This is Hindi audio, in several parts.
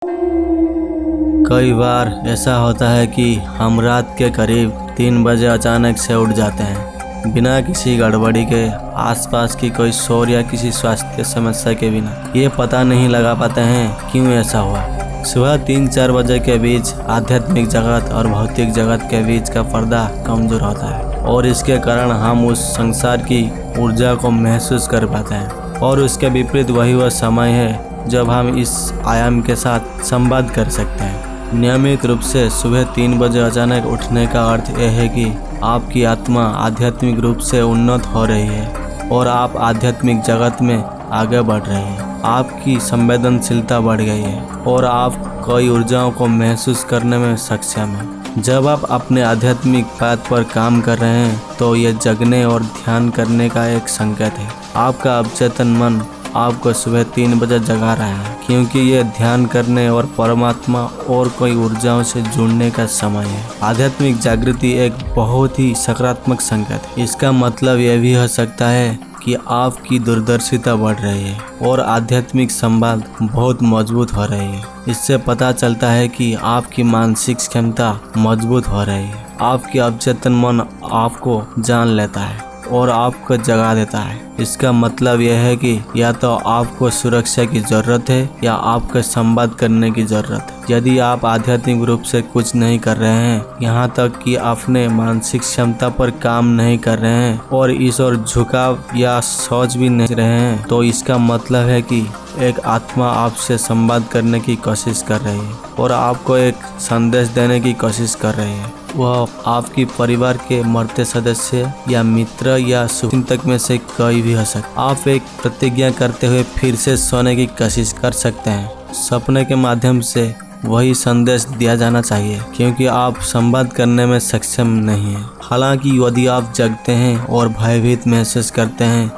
कई बार ऐसा होता है कि हम रात के करीब 3 बजे अचानक से उठ जाते हैं, बिना किसी गड़बड़ी के, आसपास की कोई शोर या किसी स्वास्थ्य समस्या के बिना। ये पता नहीं लगा पाते हैं क्यों ऐसा हुआ। सुबह 3-4 बजे के बीच आध्यात्मिक जगत और भौतिक जगत के बीच का पर्दा कमजोर होता है और इसके कारण हम उस संसार की ऊर्जा को महसूस कर पाते हैं। और उसके विपरीत वह समय है जब हम इस आयाम के साथ संवाद कर सकते हैं। नियमित रूप से सुबह 3 बजे अचानक उठने का अर्थ यह है कि आपकी आत्मा आध्यात्मिक रूप से उन्नत हो रही है और आप आध्यात्मिक जगत में आगे बढ़ रहे हैं। आपकी संवेदनशीलता बढ़ गई है और आप कई ऊर्जाओं को महसूस करने में सक्षम हैं। जब आप अपने आध्यात्मिक पाथ पर काम कर रहे हैं तो ये जगने और ध्यान करने का एक संकेत है। आपका अवचेतन मन आपको सुबह 3 बजे जगा रहा है क्योंकि ये ध्यान करने और परमात्मा और कोई ऊर्जाओं से जुड़ने का समय है। आध्यात्मिक जागृति एक बहुत ही सकारात्मक संकेत है। इसका मतलब यह भी हो सकता है कि आपकी दूरदर्शिता बढ़ रही है और आध्यात्मिक संवाद बहुत मजबूत हो रही है। इससे पता चलता है कि आपकी मानसिक क्षमता मजबूत हो रही है। आपकी अवचेतन मन आपको जान लेता है और आपको जगा देता है। इसका मतलब यह है कि या तो आपको सुरक्षा की जरूरत है या आपको संवाद करने की जरूरत है। यदि आप आध्यात्मिक रूप से कुछ नहीं कर रहे हैं, यहाँ तक कि अपने मानसिक क्षमता पर काम नहीं कर रहे हैं और इस ओर झुकाव या सोच भी नहीं रहे हैं, तो इसका मतलब है कि एक आत्मा आपसे संवाद करने की कोशिश कर रही है और आपको एक संदेश देने की कोशिश कर रही है। वह आपकी परिवार के मरते सदस्य या मित्र या शुभचिंतक में से कोई भी हो सकता है। आप एक प्रतिज्ञा करते हुए फिर से सोने की कोशिश कर सकते हैं। सपने के माध्यम से वही संदेश दिया जाना चाहिए क्योंकि आप संवाद करने में सक्षम नहीं हैं। हालांकि यदि आप जगते हैं और भयभीत महसूस करते हैं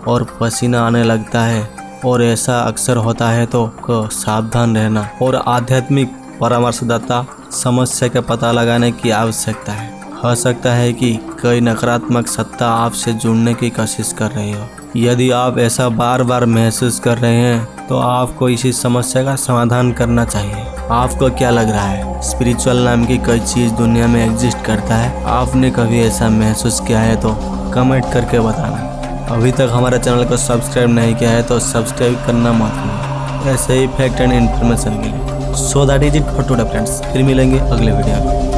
और पसीना आने लगता है और ऐसा अक्सर होता है तो सावधान रहना और आध्यात्मिक परामर्शदाता समस्या का पता लगाने की आवश्यकता है। हो सकता है कि कोई नकारात्मक सत्ता आपसे जुड़ने की कोशिश कर रही हो। यदि आप ऐसा बार बार महसूस कर रहे हैं तो आपको इसी समस्या का समाधान करना चाहिए। आपको क्या लग रहा है, स्पिरिचुअल नाम की कोई चीज़ दुनिया में एग्जिस्ट करता है? आपने कभी ऐसा महसूस किया है तो कमेंट करके बताना। अभी तक हमारे चैनल को सब्सक्राइब नहीं किया है तो सब्सक्राइब करना मत भूलिए, ऐसे ही फैक्ट एंड इन्फॉर्मेशन के लिए। So that is it for today friends. फिर मिलेंगे अगले वीडियो में।